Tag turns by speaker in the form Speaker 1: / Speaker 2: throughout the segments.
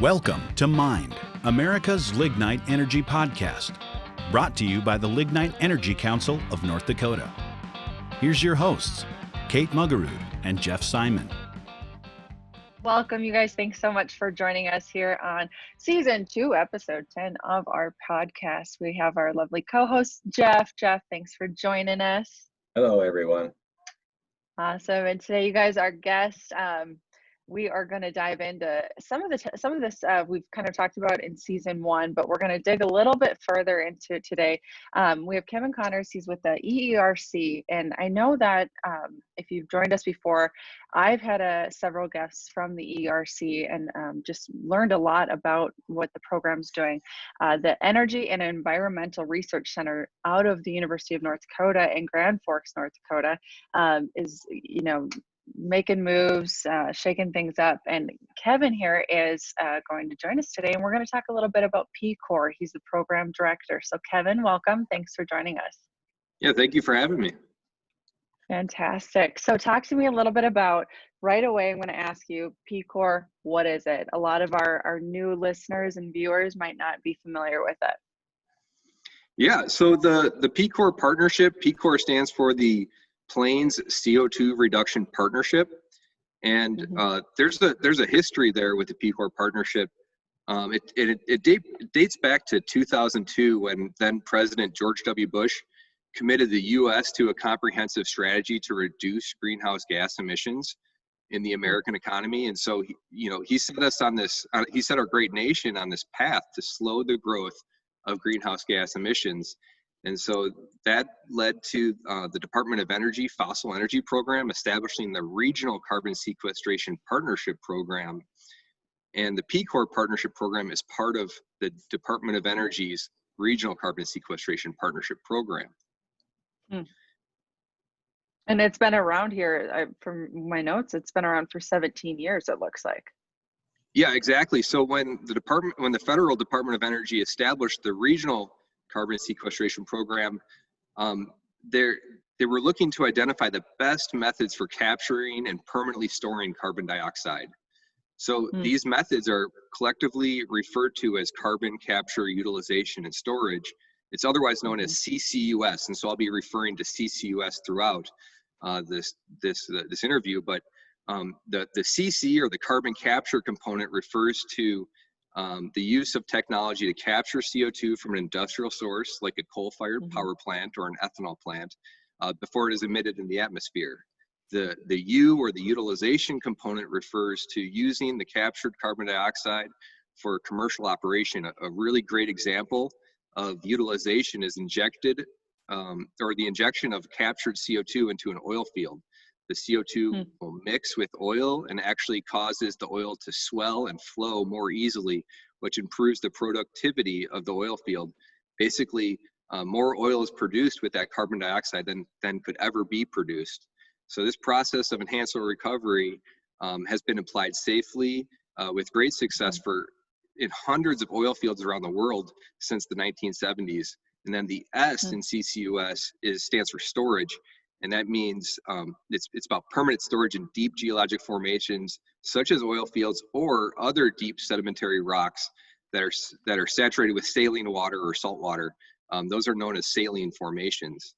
Speaker 1: Welcome to Mind, America's Lignite Energy Podcast, brought to you by the Lignite Energy Council of North Dakota. Here's your hosts, Kate Mugarud and Jeff Simon.
Speaker 2: Welcome, you guys. Thanks so much for joining us here on Season 2, Episode 10 of our podcast. We have our lovely co-host, Jeff. Jeff, thanks for joining us.
Speaker 3: Hello, everyone.
Speaker 2: Awesome. And today, you guys, our guests, we are going to dive into some of this we've kind of talked about in Season 1, but we're going to dig a little bit further into it today. We have Kevin Connors. He's with the EERC, and I know that if you've joined us before, I've had several guests from the EERC and just learned a lot about what the program's doing. The Energy and Environmental Research Center out of the University of North Dakota in Grand Forks, North Dakota, is, making moves, shaking things up. And Kevin here is going to join us today, and we're going to talk a little bit about PCOR. He's the program director. So Kevin, welcome. Thanks for joining us.
Speaker 3: Yeah, thank you for having me.
Speaker 2: Fantastic. So talk to me a little bit about, right away, I'm going to ask you, PCOR, what is it? A lot of our new listeners and viewers might not be familiar with it.
Speaker 3: Yeah, so the PCOR partnership, PCOR stands for the Plains CO2 Reduction Partnership, and there's a history there with the PCOR partnership. It dates back to 2002 when then President George W. Bush committed the U.S. to a comprehensive strategy to reduce greenhouse gas emissions in the American economy, and so he set us on this. He set our great nation on this path to slow the growth of greenhouse gas emissions. And so that led to the Department of Energy Fossil Energy Program establishing the Regional Carbon Sequestration Partnership Program. And the PCOR Partnership Program is part of the Department of Energy's Regional Carbon Sequestration Partnership Program.
Speaker 2: And it's been around here, from my notes, it's been around for 17 years, it looks like.
Speaker 3: Yeah, exactly. So when the Federal Department of Energy established the Regional Carbon Sequestration Program, they were looking to identify the best methods for capturing and permanently storing carbon dioxide. So these methods are collectively referred to as carbon capture, utilization, and storage. It's otherwise known as CCUS, and so I'll be referring to CCUS throughout this interview. But the CC, or the carbon capture component, refers to the use of technology to capture CO2 from an industrial source like a coal-fired power plant or an ethanol plant before it is emitted in the atmosphere. The U, or the utilization component, refers to using the captured carbon dioxide for commercial operation. A really great example of utilization is the injection of captured CO2 into an oil field. The CO2 will mix with oil and actually causes the oil to swell and flow more easily, which improves the productivity of the oil field. Basically, more oil is produced with that carbon dioxide than could ever be produced. So this process of enhanced oil recovery has been applied safely with great success in hundreds of oil fields around the world since the 1970s. And then the S in CCUS stands for storage. And that means it's about permanent storage in deep geologic formations, such as oil fields or other deep sedimentary rocks that are saturated with saline water or salt water. Those are known as saline formations.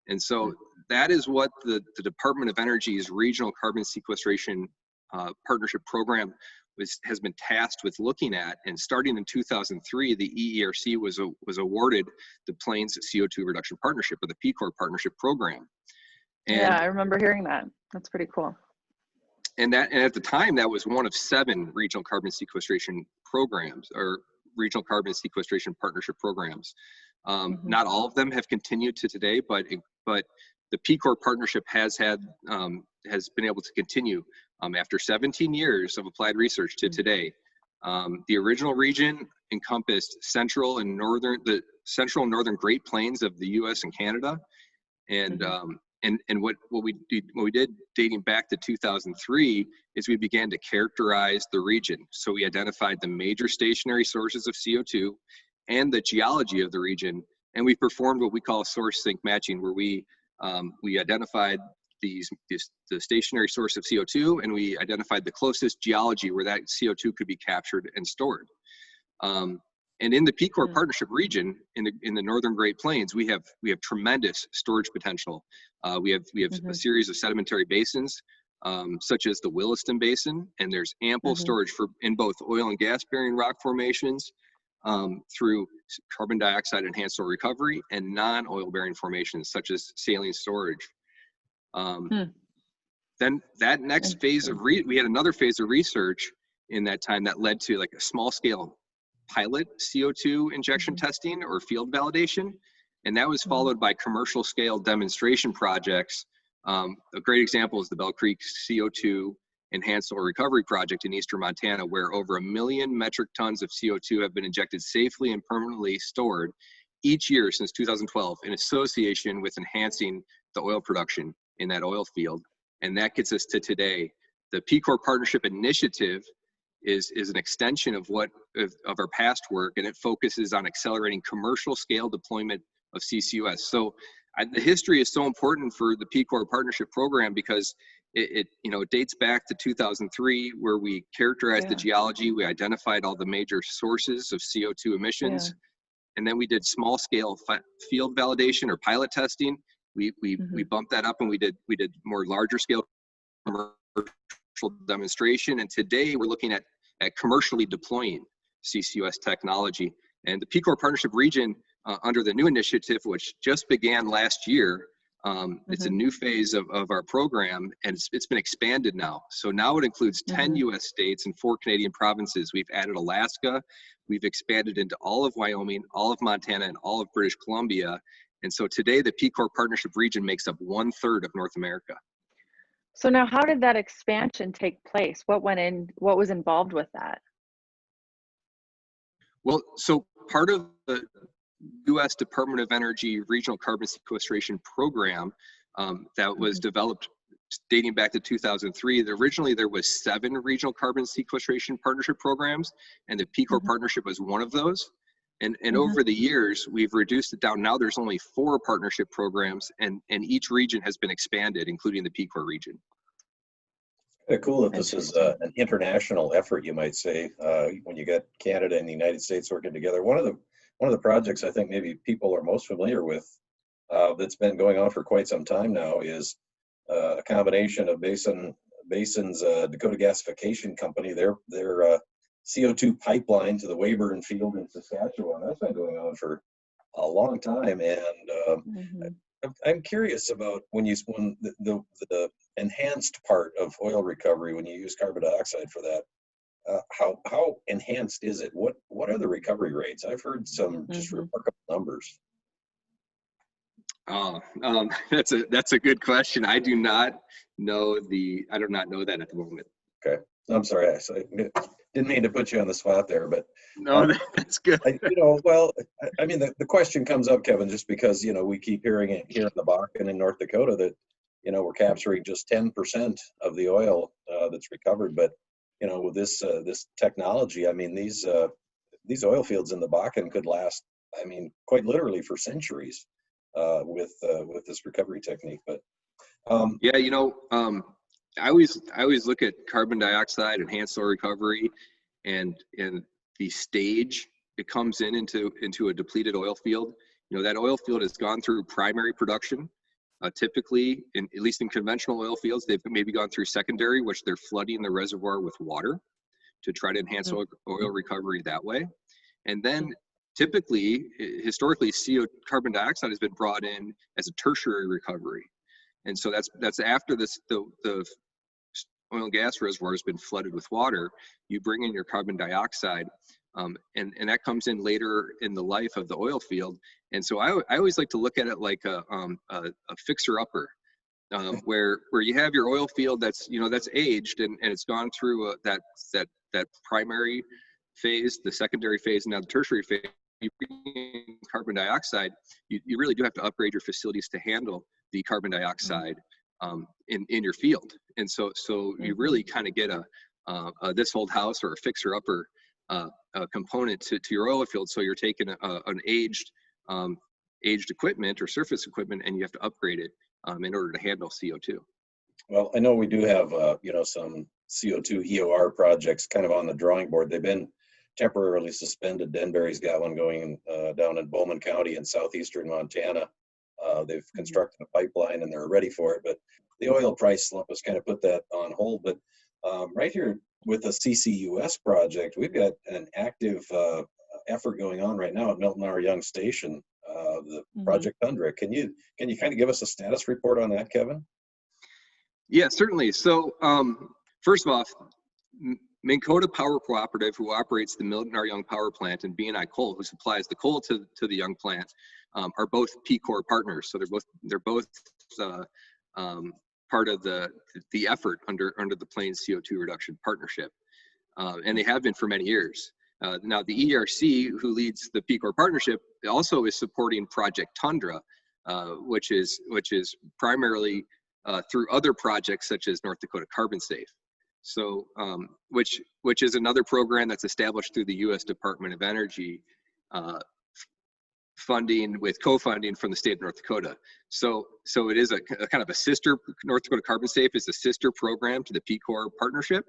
Speaker 3: And so that is what the Department of Energy's Regional Carbon Sequestration Partnership Program has been tasked with looking at. And starting in 2003, the EERC was awarded the Plains CO2 Reduction Partnership, or the PCOR Partnership Program.
Speaker 2: Yeah, I remember hearing that. That's pretty cool.
Speaker 3: And at the time, that was one of 7 regional carbon sequestration programs, or regional carbon sequestration partnership programs. Not all of them have continued to today, but the PCOR partnership has been able to continue after 17 years of applied research to today. The original region encompassed the central and northern Great Plains of the U.S. and Canada, and what we did dating back to 2003 is we began to characterize the region. So we identified the major stationary sources of CO2 and the geology of the region, and we performed what we call source sink matching, where we identified the stationary source of CO2, and we identified the closest geology where that CO2 could be captured and stored. And in the PCOR Partnership region, in the northern Great Plains, we have tremendous storage potential. We have a series of sedimentary basins, such as the Williston Basin, and there's ample storage in both oil and gas bearing rock formations, through carbon dioxide enhanced oil recovery, and non-oil bearing formations such as saline storage. Then that next phase of we had another phase of research in that time that led to like a small scale pilot CO2 injection testing or field validation, and that was followed by commercial scale demonstration projects. A great example is the Bell Creek CO2 enhanced oil recovery project in eastern Montana, where over 1 million metric tons of CO2 have been injected safely and permanently stored each year since 2012 in association with enhancing the oil production in that oil field. And that gets us to today. The PCOR Partnership Initiative is an extension of our past work, and it focuses on accelerating commercial scale deployment of CCUS. So the history is so important for the PCOR Partnership Program because it dates back to 2003, where we characterized the geology, we identified all the major sources of CO2 emissions, and then we did small scale field validation or pilot testing. We bumped that up, and we did more larger scale commercial demonstration, and today we're looking at commercially deploying CCUS technology. And the PCOR Partnership region, under the new initiative, which just began last year, it's a new phase of our program, and it's been expanded now. So now it includes 10 US states and 4 Canadian provinces. We've added Alaska, we've expanded into all of Wyoming, all of Montana, and all of British Columbia. And so today the PCOR Partnership region makes up 1/3 of North America.
Speaker 2: So now how did that expansion take place? What was involved with that?
Speaker 3: Well, so part of the U.S. Department of Energy Regional Carbon Sequestration Program that was developed dating back to 2003. Originally, there was 7 regional carbon sequestration partnership programs, and the PCOR Partnership was one of those. And over the years, we've reduced it down. Now there's only 4 partnership programs, and each region has been expanded, including the PCOR region.
Speaker 4: Kind of cool that this is an international effort, you might say, when you got Canada and the United States working together. One of the projects I think maybe people are most familiar with that's been going on for quite some time now is a combination of Basin's Dakota Gasification Company, their CO2 pipeline to the Weyburn field in Saskatchewan. That's been going on for a long time, and I'm curious about when the enhanced part of oil recovery, when you use carbon dioxide for that. How enhanced is it? What are the recovery rates? I've heard some just remarkable numbers.
Speaker 3: That's a good question. I do not know that at the moment.
Speaker 4: Okay, I'm sorry. I didn't mean to put you on the spot there, but
Speaker 3: no, that's good.
Speaker 4: I mean, the question comes up, Kevin, just because we keep hearing it here in the Bakken in North Dakota that we're capturing just 10% of the oil that's recovered, but with this technology, I mean, these oil fields in the Bakken could last, I mean, quite literally for centuries with this recovery technique. But I always look at carbon dioxide enhanced oil recovery and the stage it comes into a depleted oil field. That oil field has gone through primary production. Typically, at least in conventional oil fields, they've maybe gone through secondary, which they're flooding the reservoir with water to try to enhance oil recovery that way. And then typically, historically, carbon dioxide has been brought in as a tertiary recovery. And so that's after the oil and gas reservoir has been flooded with water, you bring in your carbon dioxide, and that comes in later in the life of the oil field. And so I always like to look at it like a fixer-upper, where you have your oil field that's aged and it's gone through that primary phase, the secondary phase, and now the tertiary phase. You bring in carbon dioxide, you really do have to upgrade your facilities to handle the carbon dioxide in your field. And so you really kind of get a this old house or a fixer-upper component to your oil field. So you're taking an aged equipment or surface equipment, and you have to upgrade it in order to handle CO2.
Speaker 5: Well, I know we do have, some CO2 EOR projects kind of on the drawing board. They've been temporarily suspended. Denbury's got one going down in Bowman County in southeastern Montana. They've constructed a pipeline and they're ready for it, but the oil price slump has kind of put that on hold. But right here with the CCUS project, we've got an active effort going on right now at Milton R. Young Station, the Project Tundra. Can you kind of give us a status report on that, Kevin?
Speaker 3: Yeah, certainly. So first of all, Minn Kota Power Cooperative, who operates the Milton R. Young Power Plant, and B&I Coal, who supplies the coal to the Young plant, are both PCOR partners. So they're both part of the effort under the Plains CO2 Reduction Partnership, and they have been for many years. Now the ERC, who leads the PCOR partnership, also is supporting Project Tundra, which is primarily through other projects such as North Dakota Carbon Safe. So, which is another program that's established through the U.S. Department of Energy, funding with co-funding from the state of North Dakota. So it is a kind of a sister. North Dakota Carbon Safe is a sister program to the PCOR partnership.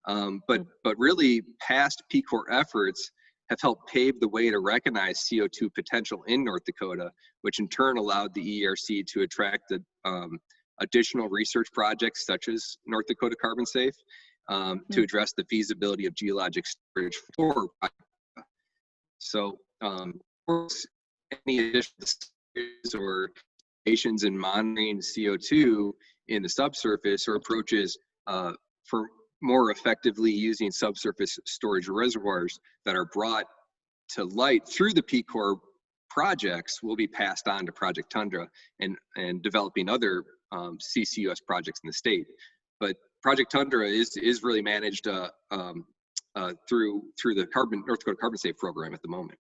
Speaker 3: But really, past PCOR efforts have helped pave the way to recognize CO2 potential in North Dakota, which in turn allowed the ERC to attract the additional research projects such as North Dakota Carbon Safe to address the feasibility of geologic storage for. So, of course, any additional studies or stations in monitoring CO2 in the subsurface or approaches for more effectively using subsurface storage reservoirs that are brought to light through the PCOR projects will be passed on to Project Tundra and developing other CCUS projects in the state. But Project Tundra is really managed through the North Dakota Carbon Safe program at the moment.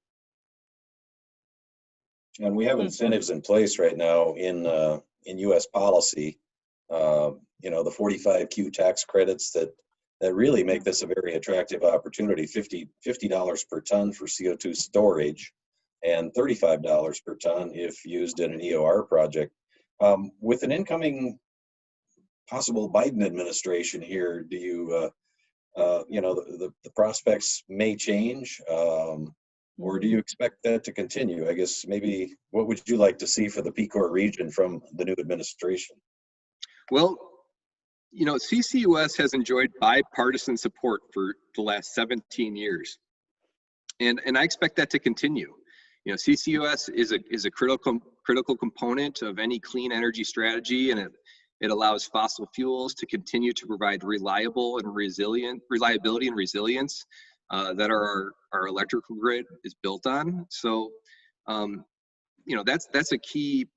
Speaker 5: And we have incentives in place right now in U.S. policy. The 45Q tax credits that really make this a very attractive opportunity. $50 per ton for CO2 storage, and $35 per ton if used in an EOR project. With an incoming possible Biden administration here, do you, the prospects may change, or do you expect that to continue? I guess maybe what would you like to see for the PCOR region from the new administration?
Speaker 3: Well, CCUS has enjoyed bipartisan support for the last 17 years, and I expect that to continue. CCUS is a critical component of any clean energy strategy, and it allows fossil fuels to continue to provide reliability and resilience that our electrical grid is built on. So, that's a key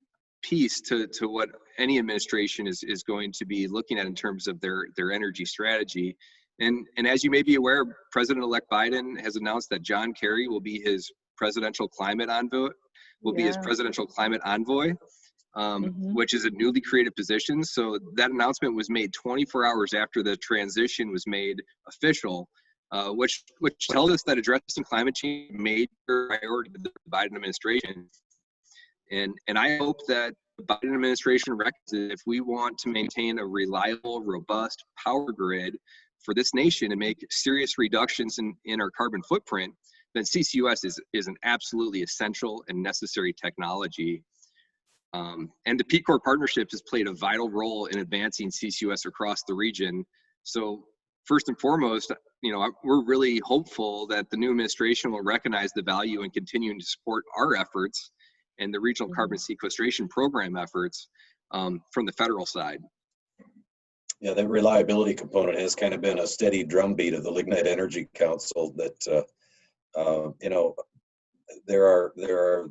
Speaker 3: piece to what any administration is going to be looking at in terms of their energy strategy. And as you may be aware, President-elect Biden has announced that John Kerry will be his presidential climate envoy, which is a newly created position. So that announcement was made 24 hours after the transition was made official, which tells us that addressing climate change is a major priority of the Biden administration. And I hope that the Biden administration recognizes if we want to maintain a reliable, robust power grid for this nation and make serious reductions in our carbon footprint, then CCUS is an absolutely essential and necessary technology. And the PCOR partnership has played a vital role in advancing CCUS across the region. So first and foremost, we're really hopeful that the new administration will recognize the value in continuing to support our efforts and the regional carbon sequestration program efforts from the federal side.
Speaker 5: Yeah, that reliability component has kind of been a steady drumbeat of the Lignite Energy Council that, there are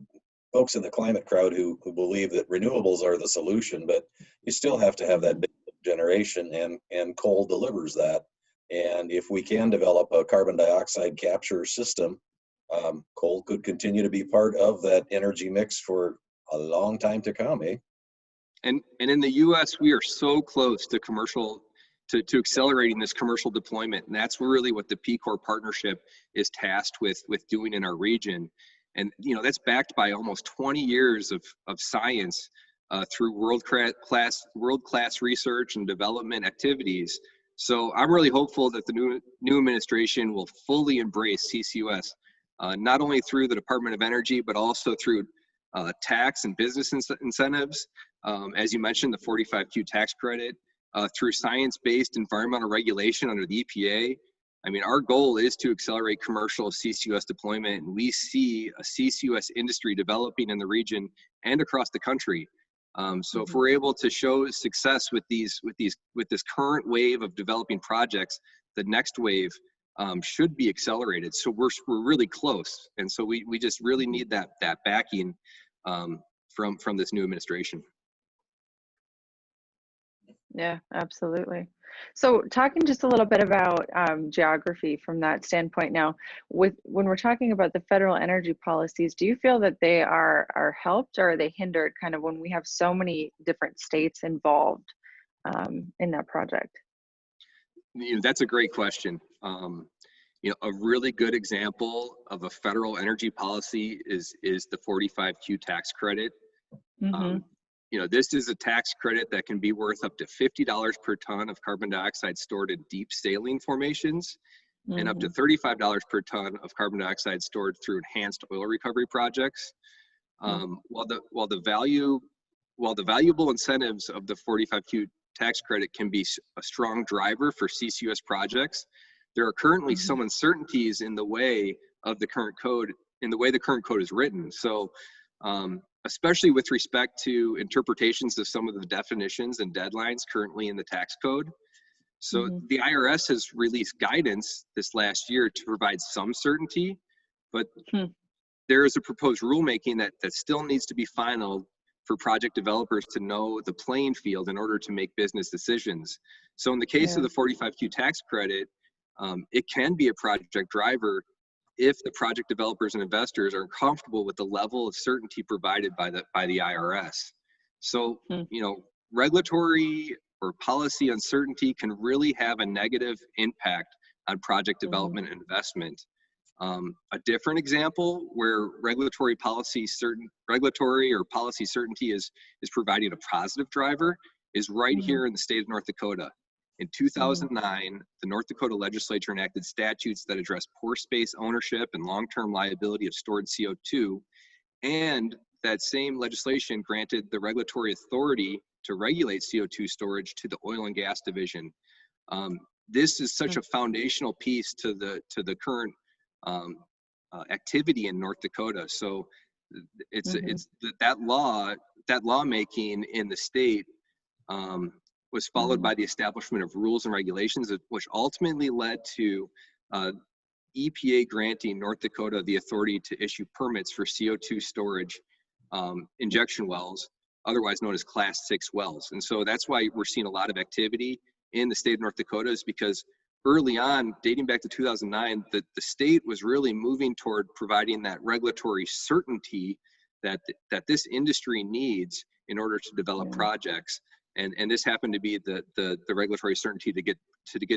Speaker 5: folks in the climate crowd who believe that renewables are the solution, but you still have to have that big generation, and coal delivers that. And if we can develop a carbon dioxide capture system, coal could continue to be part of that energy mix for a long time to come, eh?
Speaker 3: And in the U.S., we are so close to to accelerating this commercial deployment, and that's really what the PCOR partnership is tasked with doing in our region. And that's backed by almost 20 years of science through world-class research and development activities. So I'm really hopeful that the new administration will fully embrace CCUS, not only through the Department of Energy, but also through tax and business incentives. As you mentioned, the 45Q tax credit, through science-based environmental regulation under the EPA. I mean, our goal is to accelerate commercial CCUS deployment, and we see a CCUS industry developing in the region and across the country. So if we're able to show success with this current wave of developing projects, the next wave should be accelerated. So we're really close, and so we just really need that backing from this new administration.
Speaker 2: Yeah, absolutely. So talking just a little bit about geography from that standpoint now, when we're talking about the federal energy policies, do you feel that they are helped or are they hindered kind of when we have so many different states involved in that project?
Speaker 3: That's a great question. A really good example of a federal energy policy is the 45Q tax credit. This is a tax credit that can be worth up to $50 per ton of carbon dioxide stored in deep saline formations, and up to $35 per ton of carbon dioxide stored through enhanced oil recovery projects. While the valuable incentives of the 45Q tax credit can be a strong driver for CCUS projects, there are currently some uncertainties in the way of the current code, is written. So, especially with respect to interpretations of some of the definitions and deadlines currently in the tax code. So the IRS has released guidance this last year to provide some certainty, but there is a proposed rulemaking that still needs to be finalized for project developers to know the playing field in order to make business decisions. So in the case of the 45Q tax credit, it can be a project driver if the project developers and investors are comfortable with the level of certainty provided by the IRS. So, regulatory or policy uncertainty can really have a negative impact on project development and investment. A different example where regulatory or policy certainty is providing a positive driver is right here in the state of North Dakota. In 2009, the North Dakota legislature enacted statutes that address pore space ownership and long-term liability of stored CO2, and that same legislation granted the regulatory authority to regulate CO2 storage to the Oil and Gas Division. This is such a foundational piece to the current activity in North Dakota. So it's that lawmaking in the state was followed by the establishment of rules and regulations, which ultimately led to EPA granting North Dakota the authority to issue permits for CO2 storage injection wells, otherwise known as Class 6 wells. And so that's why we're seeing a lot of activity in the state of North Dakota, is because early on, dating back to 2009, the state was really moving toward providing that regulatory certainty that this industry needs in order to develop projects. And this happened to be the regulatory certainty to get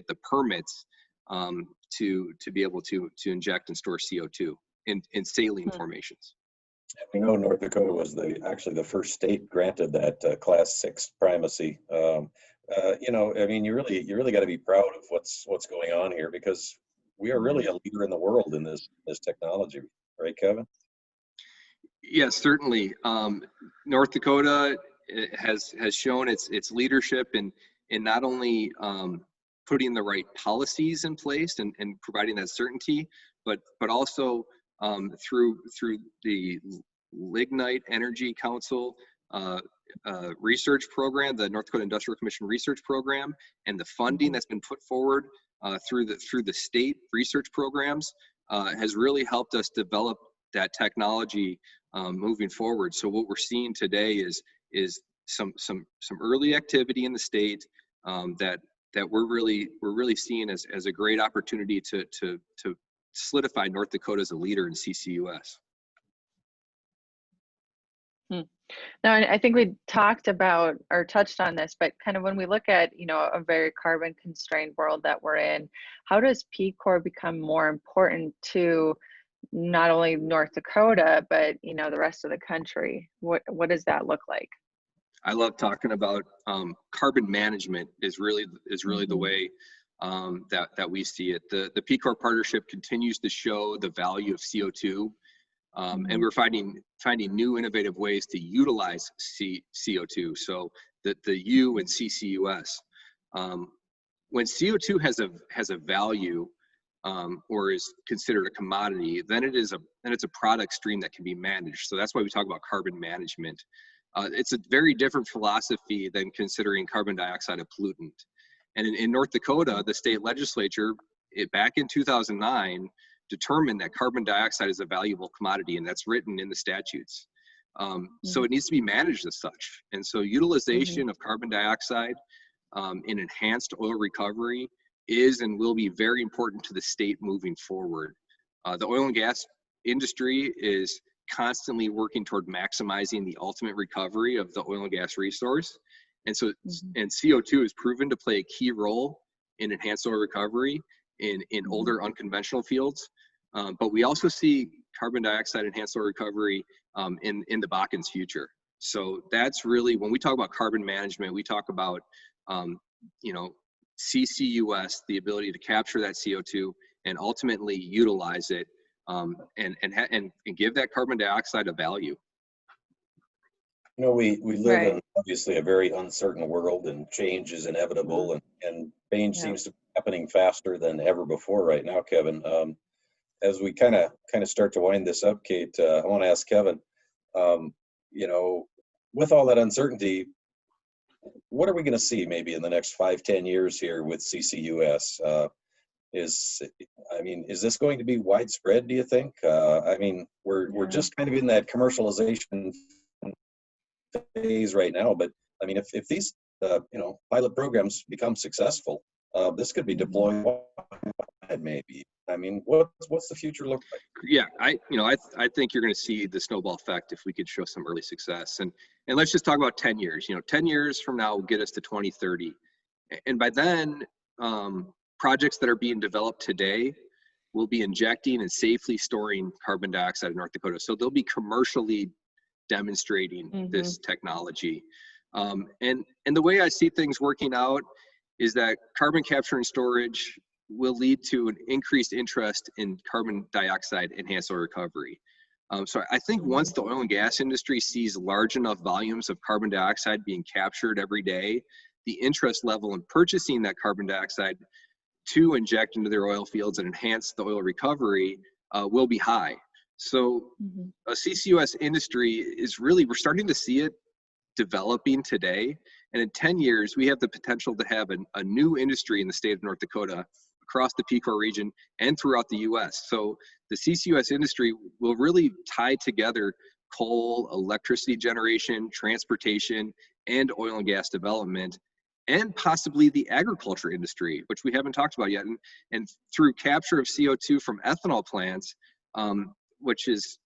Speaker 3: the permits to be able to inject and store CO2 in saline formations.
Speaker 5: We know North Dakota was actually the first state granted that Class 6 primacy. You really got to be proud of what's going on here, because we are really a leader in the world in this technology, right, Kevin?
Speaker 3: Yes, certainly. North Dakota has shown its leadership in not only putting the right policies in place and providing that certainty, but also through the Lignite Energy Council research program, the North Dakota Industrial Commission research program, and the funding that's been put forward through the state research programs has really helped us develop that technology moving forward. So what we're seeing today is some early activity in the state that we're really seeing as a great opportunity to solidify North Dakota as a leader in CCUS.
Speaker 2: Now, I think we talked about or touched on this, but kind of when we look at, a very carbon constrained world that we're in, how does PCOR become more important to not only North Dakota, but, the rest of the country? What does that look like?
Speaker 3: I love talking about carbon management is really the way that we see it. The PCOR partnership continues to show the value of CO2, and we're finding new innovative ways to utilize CO2. So the U and CCUS. When CO2 has a value or is considered a commodity, then it's a product stream that can be managed. So that's why we talk about carbon management. It's a very different philosophy than considering carbon dioxide a pollutant. And in North Dakota, the state legislature, back in 2009, determined that carbon dioxide is a valuable commodity, and that's written in the statutes. So it needs to be managed as such. And so utilization of carbon dioxide in enhanced oil recovery is and will be very important to the state moving forward. The oil and gas industry is constantly working toward maximizing the ultimate recovery of the oil and gas resource. And so, and CO2 is proven to play a key role in enhanced oil recovery in older unconventional fields. But we also see carbon dioxide enhanced oil recovery in the Bakken's future. So that's really, when we talk about carbon management, we talk about, CCUS, the ability to capture that CO2 and ultimately utilize it and give that carbon dioxide a value.
Speaker 5: We live in obviously a very uncertain world, and change is inevitable, and change seems to be happening faster than ever before right now, Kevin. As we kind of start to wind this up, Kate, I want to ask Kevin, with all that uncertainty, what are we going to see maybe in the next 5-10 years here with CCUS? Is this going to be widespread, do you think? We're just kind of in that commercialization phase right now, but if these pilot programs become successful, this could be deployed maybe. What's the future look like?
Speaker 3: Yeah, I think you're going to see the snowball effect if we could show some early success. And let's just talk about 10 years. 10 years from now will get us to 2030. And by then, projects that are being developed today will be injecting and safely storing carbon dioxide in North Dakota. So they'll be commercially demonstrating this technology. And the way I see things working out is that carbon capture and storage will lead to an increased interest in carbon dioxide enhanced oil recovery. So I think once the oil and gas industry sees large enough volumes of carbon dioxide being captured every day, the interest level in purchasing that carbon dioxide to inject into their oil fields and enhance the oil recovery will be high. So a CCUS industry is really, we're starting to see it developing today. And in 10 years, we have the potential to have a new industry in the state of North Dakota, across the PCOR region and throughout the US. So the CCUS industry will really tie together coal, electricity generation, transportation, and oil and gas development, and possibly the agriculture industry, which we haven't talked about yet. And through capture of CO2 from ethanol plants, which is,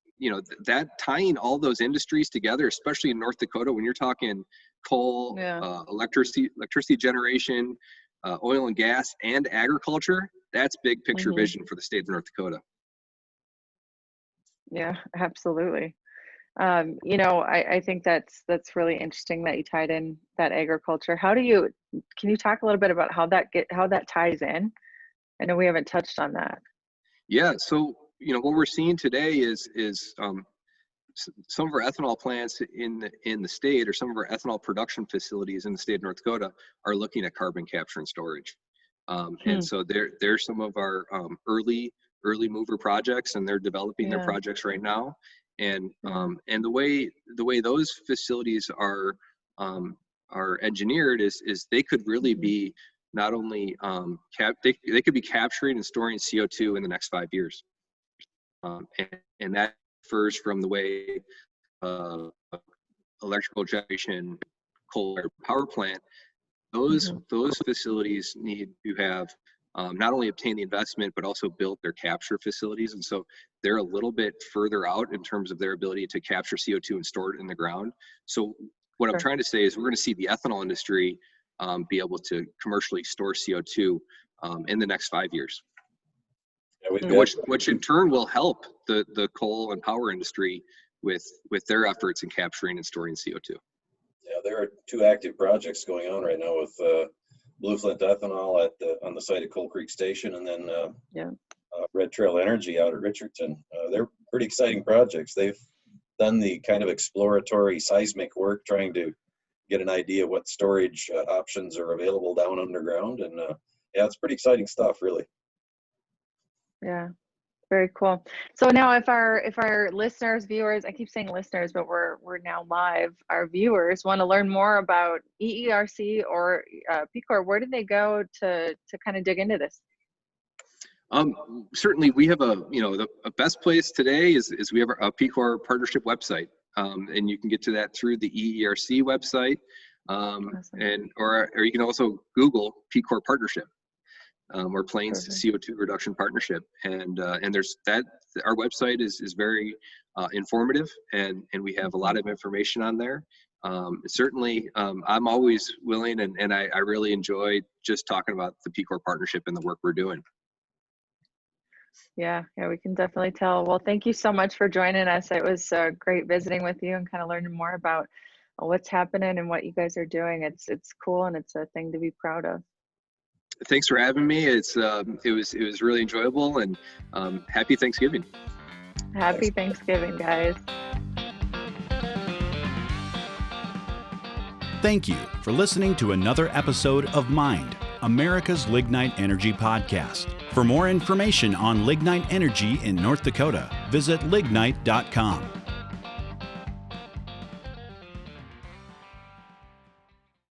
Speaker 3: that tying all those industries together, especially in North Dakota, when you're talking coal, electricity generation, oil and gas, and agriculture, that's big picture vision for the state of North Dakota.
Speaker 2: Yeah, absolutely. I think that's really interesting that you tied in that agriculture. Can you talk a little bit about how that ties in? I know we haven't touched on that.
Speaker 3: Yeah, so what we're seeing today is some of our ethanol plants in the state, or some of our ethanol production facilities in the state of North Dakota, are looking at carbon capture and storage. And so they're some of our early mover projects, and they're developing their projects right now. And the way those facilities are engineered is they could really be not only they could be capturing and storing CO2 in the next 5 years. And that differs from the way electrical generation, coal power plant, those facilities need to have not only obtained the investment, but also built their capture facilities. And so they're a little bit further out in terms of their ability to capture CO2 and store it in the ground. So what I'm trying to say is we're going to see the ethanol industry be able to commercially store CO2 in the next 5 years. Which in turn will help the coal and power industry with their efforts in capturing and storing CO2.
Speaker 5: Yeah, there are 2 active projects going on right now with Blue Flint Ethanol on the site of Coal Creek Station, and then Red Trail Energy out at Richardson. They're pretty exciting projects. They've done the kind of exploratory seismic work, trying to get an idea what storage options are available down underground, and yeah, it's pretty exciting stuff, really.
Speaker 2: Yeah. Very cool. So now if our listeners, viewers, I keep saying listeners, but we're now live, our viewers want to learn more about EERC or PCOR, where do they go to kind of dig into this?
Speaker 3: Certainly, we have the best place today is we have a PCOR partnership website, and you can get to that through the EERC website,
Speaker 2: Awesome.
Speaker 3: or you can also Google PCOR Partnership. Or Plains
Speaker 2: Perfect.
Speaker 3: CO2 Reduction Partnership, and there's that. Our website is very informative, and we have a lot of information on there. Certainly, I'm always willing, and I really enjoy just talking about the PCOR Partnership and the work we're doing.
Speaker 2: Yeah, we can definitely tell. Well, thank you so much for joining us. It was great visiting with you and kind of learning more about what's happening and what you guys are doing. It's cool, and it's a thing to be proud of.
Speaker 3: Thanks for having me. It was really enjoyable, and happy Thanksgiving.
Speaker 2: Happy Thanksgiving, guys.
Speaker 1: Thank you for listening to another episode of Mind, America's Lignite Energy Podcast. For more information on lignite energy in North Dakota, visit lignite.com.